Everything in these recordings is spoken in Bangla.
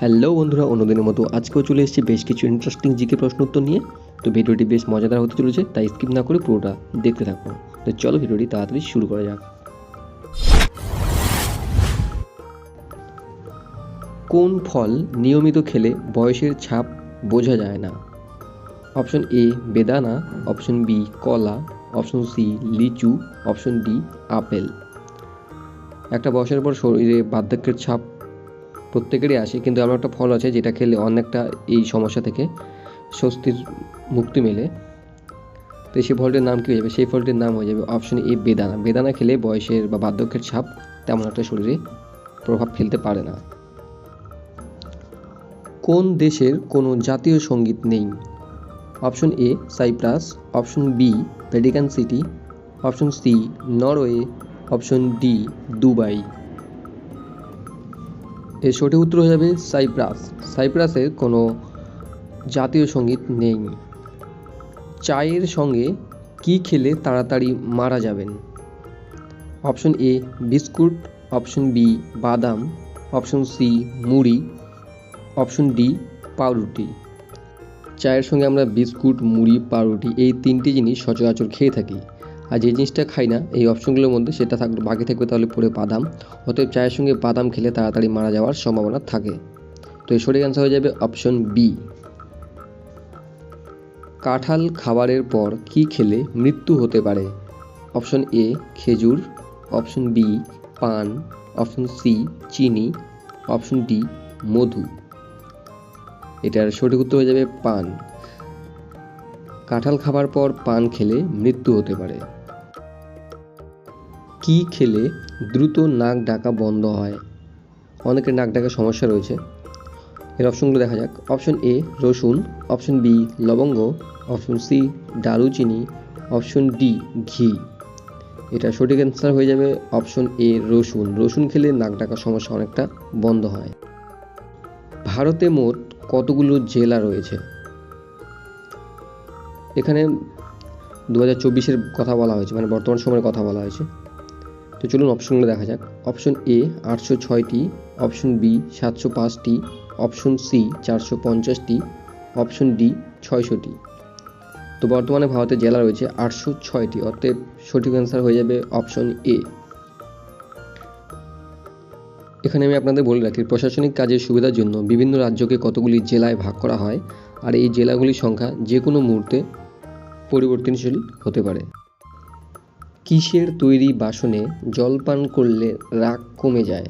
হ্যালো বন্ধুরা, অন্যদিনের মতো আজকেও চলে এসেছি বেশ কিছু ইন্টারেস্টিং জিকে প্রশ্ন উত্তর নিয়ে। তো ভিডিওটি বেশ মজাদার হতে চলেছে, তাই স্কিপ না করে পুরোটা দেখতে থাকো। তো চলো ভিডিওটি তাড়াতাড়ি শুরু করা যাক। কোন ফল নিয়মিত খেলে বয়সের ছাপ বোঝা যায় না? অপশন এ বেদানা, অপশন বি কলা, অপশন সি লিচু, অপশন ডি আপেল। একটা বয়সের পর শরীরে বার্ধক্যের ছাপ প্রত্যেকেরই আসে, কিন্তু এমন একটা ফল আছে যেটা খেলে অনেকটা এই সমস্যা থেকে স্বস্তির মুক্তি মেলে। তো সেই ফলটির নাম কী হয়ে যাবে? সেই ফলটির নাম হয়ে যাবে অপশন এ বেদানা। বেদানা খেলে বয়সের বা বার্ধক্যের ছাপ তেমন একটা শরীরে প্রভাব ফেলতে পারে না। কোন দেশের কোনো জাতীয় সঙ্গীত নেই? Option A Cyprus, option B Vatican City, option C Norway, option D Dubai. এর সঠিক উত্তর হয়ে যাবে সাইপ্রাস। সাইপ্রাসের কোনো জাতীয় সঙ্গীত নেই। চায়ের সঙ্গে কি খেলে তাড়াতাড়ি মারা যাবেন? Option A biscuit, option B বাদাম, অপশন সি মুড়ি, অপশন ডি পাউরুটি। চায়ের সঙ্গে আমরা বিস্কুট, মুড়ি, পাউরুটি এই তিনটি জিনিস সচরাচর খেয়ে থাকি। আর যে জিনিসটা খাই না এই অপশনগুলোর মধ্যে, সেটা থাকলে বাকি থাকবে তাহলে পরে বাদাম। অতএব চায়ের সঙ্গে বাদাম খেলে তাড়াতাড়ি মারা যাওয়ার সম্ভাবনা থাকে। তো এই সঠিক অ্যান্সার হয়ে যাবে অপশন বি। কাঁঠাল খাবারের পর কি খেলে মৃত্যু হতে পারে? অপশন এ খেজুর, অপশন বি পান, অপশন সি চিনি, অপশন ডি মধু। এটার সঠিক উত্তর হয়ে যাবে পান। কাঁঠাল খাবার পর পান খেলে মৃত্যু হতে পারে। কি খেলে দ্রুত নাক ডাকা বন্ধ হয়? অনেকের নাক ডাকার সমস্যা রয়েছে। এর অপশনগুলো দেখা যাক। অপশন এ রসুন, অপশন বি লবঙ্গ, অপশন সি দারুচিনি, অপশন ডি ঘি। এটা সঠিক অ্যান্সার হয়ে যাবে অপশন এ রসুন। রসুন খেলে নাক ডাকার সমস্যা অনেকটা বন্ধ হয়। ভারতে মোট কতগুলো জেলা রয়েছে? এখানে 2024-এর কথা বলা হয়েছে, মানে বর্তমান সময়ের কথা বলা হয়েছে। তো চলুন অপশনগুলো দেখা যাক। অপশন এ 806টি, অপশন বি 705টি, অপশন সি 450টি, অপশন ডি 600টি। তো বর্তমানে ভারতে জেলা রয়েছে 806টি, অতএব সঠিক অ্যান্সার হয়ে যাবে অপশন এ। এখানে আমি আপনাদের বলে রাখি, প্রশাসনিক কাজের সুবিধার জন্য বিভিন্ন রাজ্যকে কতগুলি জেলায় ভাগ করা হয়, আর এই জেলাগুলির সংখ্যা যে কোনো মুহূর্তে পরিবর্তনশীল হতে পারে। কিসের তৈরি বাসনে জল পান করলে রাগ কমে যায়?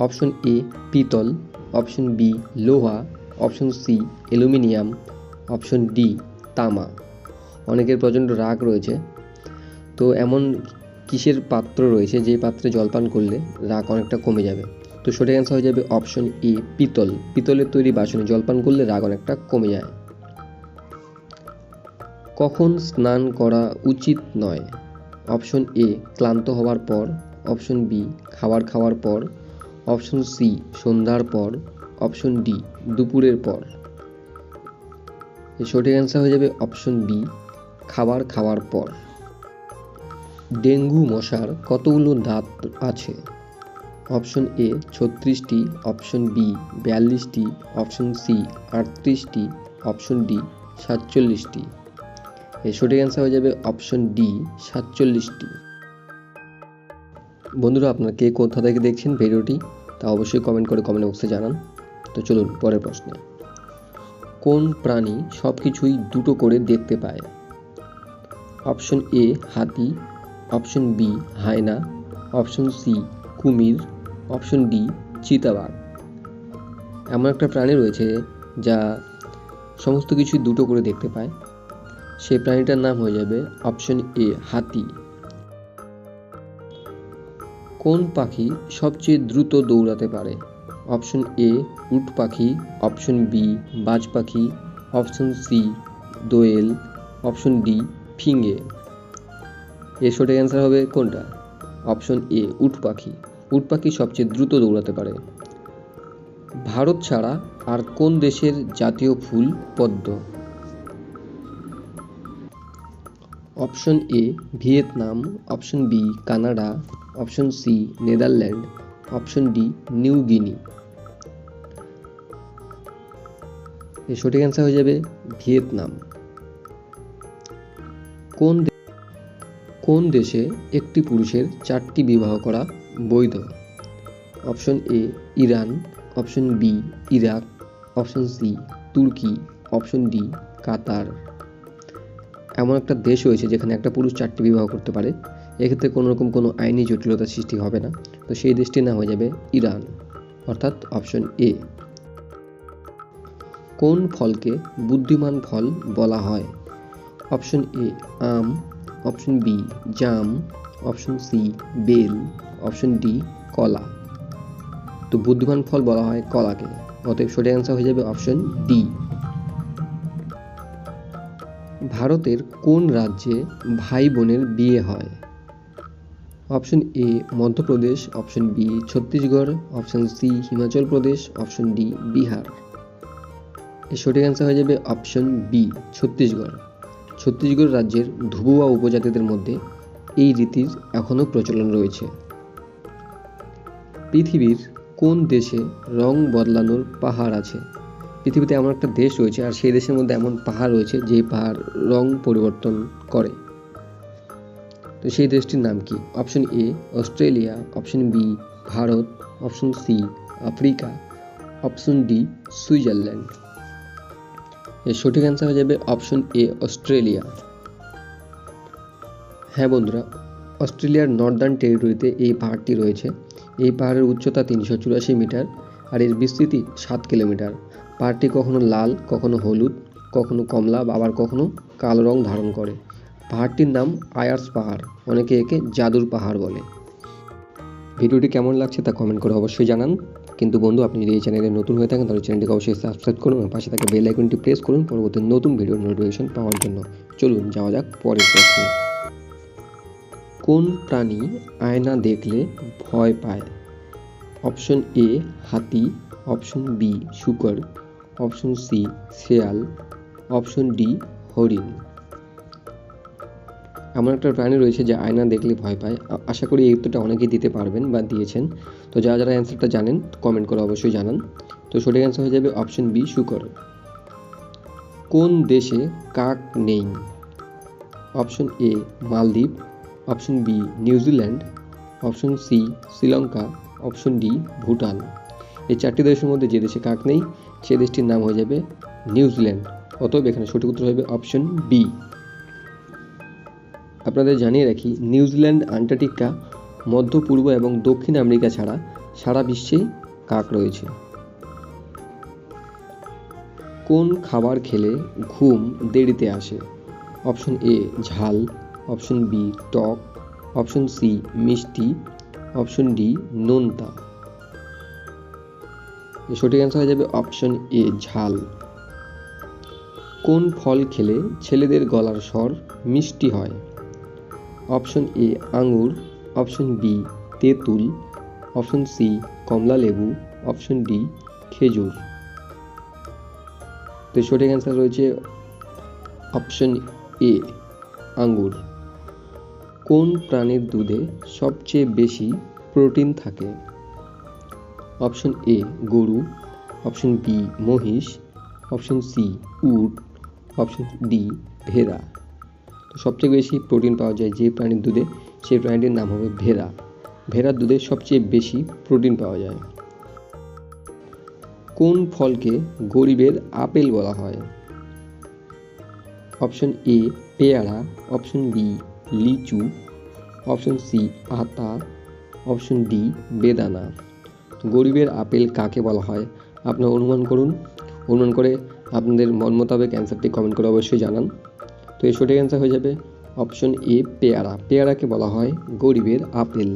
অপশন এ পিতল, অপশন বি লোহা, option C aluminium, option D তামা। অনেকের প্রচণ্ড রাগ রয়েছে, তো এমন কিসের পাত্র রয়েছে যে পাত্রে জলপান করলে রাগ অনেকটা কমে যাবে? তো সঠিক অ্যান্সার হয়ে যাবে অপশন এ পিতল। পিতলের তৈরি বাসনে জলপান করলে রাগ অনেকটা কমে যায়। কখন স্নান করা উচিত নয়? অপশন এ ক্লান্ত হওয়ার পর, অপশন বি খাবার খাওয়ার পর, অপশন সি সন্ধ্যার পর, অপশন ডি দুপুরের পর। এর সঠিক অ্যান্সার হয়ে যাবে অপশন বি খাবার খাওয়ার পর। ডেঙ্গু মশার কতগুলো দাঁত আছে? অপশন এ 36টি, অপশন বি 42টি, অপশন সি 38টি, অপশন ডি 47টি। এর সঠিক অ্যান্সার হয়ে যাবে অপশন ডি 47টি। বন্ধুরা, আপনারা কে কোথা থেকে দেখছেন ভিডিওটি তা অবশ্যই কমেন্ট বক্সে জানান। তো চলুন পরের প্রশ্নে। কোন প্রাণী সব কিছুই দুটো করে দেখতে পায়? অপশন এ হাতি, অপশন বি হায়না, অপশন সি কুমির, অপশন ডি চিতাবাঘ। এমন একটা প্রাণী রয়েছে যা সমস্ত কিছুই দুটো করে দেখতে পায়, সেই প্রাণীটার নাম হয়ে যাবে অপশন এ হাতি। কোন পাখি সবচেয়ে দ্রুত দৌড়াতে পারে? অপশন এ উট পাখি, অপশন বি বাজ পাখি, অপশন সি দোয়েল, অপশন ডি ফিঙে। এর সঠিক অ্যান্সার হবে কোনটা? অপশন এ উট পাখি। উট পাখি সবচেয়ে দ্রুত দৌড়াতে পারে। ভারত ছাড়া আর কোন দেশের জাতীয় ফুল পদ্ম? Option A Vietnam, option B Canada, option C Netherland, option D New Guinea. এর সঠিক অ্যান্সার হয়ে যাবে ভিয়েতনাম। কোন দেশে একটি পুরুষের 4টি বিবাহ করা বৈধ? Option A Iran, option B Iraq, option C তুর্কি, অপশন ডি কাতার। এমন একটা দেশ রয়েছে যেখানে একটা পুরুষ 4টি বিবাহ করতে পারে, এক্ষেত্রে কোনো রকম কোনো আইনি জটিলতার সৃষ্টি হবে না। তো সেই দেশটির নাম হয়ে যাবে ইরান, অর্থাৎ অপশন এ। কোন ফলকে বুদ্ধিমান ফল বলা হয়? অপশন এ আম, অপশন বি জাম, অপশন সি বেল, অপশন ডি কলা। তো বুদ্ধিমান ফল বলা হয় কলাকে, অতএব সঠিক অ্যান্সার হয়ে যাবে অপশন ডি। ভারতের কোন রাজ্যে ভাই বোনের বিয়ে হয়? অপশন এ Madhya Pradesh, option B Chhattisgarh, option C Himachal Pradesh, option D Bihar. এর সঠিক অ্যান্সার হয়ে যাবে অপশন বি ছত্তিশগড়। ছত্তিশগড় রাজ্যের ধুবুয়া উপজাতিদের মধ্যে এই রীতির এখনও প্রচলন রয়েছে। পৃথিবীর কোন দেশে রং বদলানোর পাহাড় আছে? পৃথিবীতে এমন একটা দেশ রয়েছে আর সেই দেশের মধ্যে এমন পাহাড় রয়েছে যে পাহাড় রং পরিবর্তন করে। তো সেই দেশটির নাম কি? Option A Australia, option B Bharat, option C Africa, option D Switzerland. এর সঠিক অ্যান্সার হয়ে যাবে অপশন এ অস্ট্রেলিয়া। হ্যাঁ বন্ধুরা, অস্ট্রেলিয়ার নর্দার্ন টেরিটরিতে এই পাহাড়টি রয়েছে। এই পাহাড়ের উচ্চতা 384 মিটার আর এর বিস্তৃতি 7 কিলোমিটার। পাহাড়টি কখনো লাল, কখনো হলুদ, কখনো কমলা, আবার কখনো কালো রং ধারণ করে। পাহাড়টির নাম আয়ার্স পাহাড়, অনেকে একে জাদুর পাহাড় বলে। ভিডিওটি কেমন লাগছে তা কমেন্ট করে অবশ্যই জানান। কিন্তু বন্ধু, আপনি যদি এই চ্যানেলে নতুন হয়ে থাকেন তাহলে চ্যানেলটিকে অবশ্যই সাবস্ক্রাইব করুন এবং পাশে থাকা বেল আইকনটি প্রেস করুন পরবর্তী নতুন ভিডিও নোটিফিকেশন পাওয়ার জন্য। চলুন যাওয়া যাক পরের প্রশ্নে। কোন প্রাণী আয়না দেখলে ভয় পায়? অপশন এ হাতি, অপশন বি শুকর, অপশন সি শেয়াল, অপশন ডি হরিণ। এমন একটা প্রাণী রয়েছে যে আয়না দেখলে ভয় পায়। আশা করি এই উত্তরটা অনেকেই দিতে পারবেন বা দিয়েছেন। তো যারা যারা অ্যান্সারটা জানেন কমেন্ট করে অবশ্যই জানান। তো সঠিক অ্যান্সার হয়ে যাবে অপশন বি শুকর। কোন দেশে কাক নেই? অপশন এ মালদ্বীপ, option B New Zealand, option C Sri Lanka, option D Bhutan. এই 4টি দেশের মধ্যে যে দেশে কাক নেই সে দেশটির নাম হয়ে যাবে নিউজিল্যান্ড, অতএব এখানে সঠিক উত্তর হবে অপশন বি। আপনাদের জানিয়ে রাখি, নিউজিল্যান্ড, আন্টার্কটিকা, মধ্য পূর্ব এবং দক্ষিণ আমেরিকা ছাড়া সারা বিশ্বেই কাক রয়েছে। কোন খাবার খেলে ঘুম দেরিতে আসে? অপশন এ ঝাল, অপশন বি টক, অপশন সি মিষ্টি, অপশন ডি নোনতা। সঠিক অ্যান্সার হয়ে যাবে অপশন এ ঝাল। কোন ফল খেলে ছেলেদের গলার স্বর মিষ্টি হয়? অপশন এ আঙুর, অপশন বি তেঁতুল, অপশন সি কমলা লেবু, অপশন ডি খেজুর। তো সঠিক অ্যান্সার রয়েছে অপশন এ আঙুর। কোন প্রাণীর দুধে সবচেয়ে বেশি প্রোটিন থাকে? অপশন এ গরু, অপশন বি মহিষ, অপশন সি উট, অপশন ডি ভেড়া। তো সবচেয়ে বেশি প্রোটিন পাওয়া যায় যে প্রাণীর দুধে সেই প্রাণীটির নাম হবে ভেড়া। ভেড়ার দুধে সবচেয়ে বেশি প্রোটিন পাওয়া যায়। কোন ফলকে গরিবের আপেল বলা হয়? অপশন এ পেয়ারা, অপশন বি লিচু, অপশন সি আতা, অপশন ডি বেদানা। গরিবের আপেল কাকে বলা হয় আপনারা অনুমান করুন। অনুমান করে আপনাদের মন মোতাবেক অ্যান্সারটি কমেন্ট করে অবশ্যই জানান। তো এর সঠিক অ্যান্সার হয়ে যাবে অপশন এ পেয়ারা। পেয়ারাকে বলা হয় গরিবের আপেল।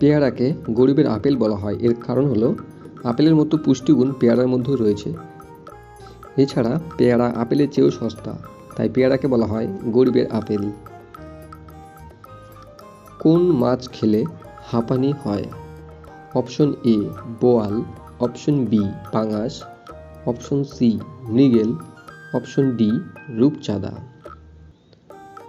পেয়ারাকে গরিবের আপেল বলা হয় এর কারণ হলো আপেলের মতো পুষ্টিগুণ পেয়ারার মধ্যেও রয়েছে। এছাড়া পেয়ারা আপেলের চেয়েও সস্তা, তাই পেয়ারাকে বলা হয় গরিবের আপেল। কোন মাছ খেলে হাঁপানি হয়? অপশন এ বোয়াল, অপশন বি পাঙাশ, অপশন সি মৃগেল, অপশন ডি রূপচাঁদা।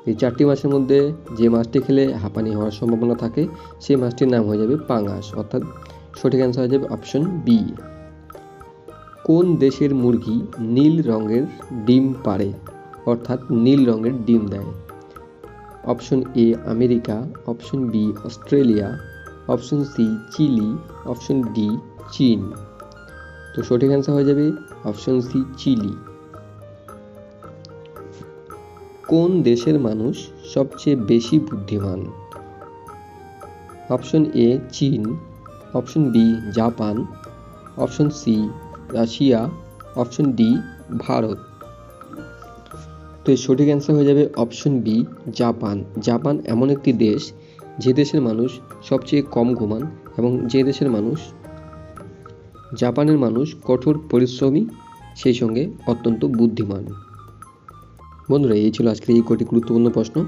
এই 4টি মাছের মধ্যে যে মাছটি খেলে হাঁপানি হওয়ার সম্ভাবনা থাকে সেই মাছটির নাম হয়ে যাবে পাঙাশ, অর্থাৎ সঠিক অ্যান্সার হয়ে যাবে অপশন বি। কোন দেশের মুরগি নীল রঙের ডিম পাড়ে, অর্থাৎ নীল রঙের ডিম দেয়? Option A America, option B Australia, option C Chile, option D চীন। তো সঠিক অ্যান্সার হয়ে যাবে অপশন সি চিলি। কোন দেশের মানুষ সবচেয়ে বেশি বুদ্ধিমান? অপশন এ চীন, option B Japan, option C Russia, option D Bharat. তো এর সঠিক অ্যান্সার হয়ে যাবে অপশন বি জাপান। জাপান এমন একটি দেশ যে দেশের মানুষ সবচেয়ে কম ঘুমান এবং জাপানের মানুষ কঠোর পরিশ্রমী, সেই সঙ্গে অত্যন্ত বুদ্ধিমান। বন্ধুরা, এই ছিল আজকের এই কটি গুরুত্বপূর্ণ প্রশ্ন।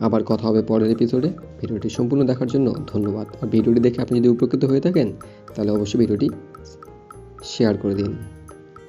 আবার কথা হবে পরের এপিসোডে। ভিডিওটি সম্পূর্ণ দেখার জন্য ধন্যবাদ। আর ভিডিওটি দেখে আপনি যদি উপকৃত হয়ে থাকেন তাহলে অবশ্যই ভিডিওটি শেয়ার করে দিন।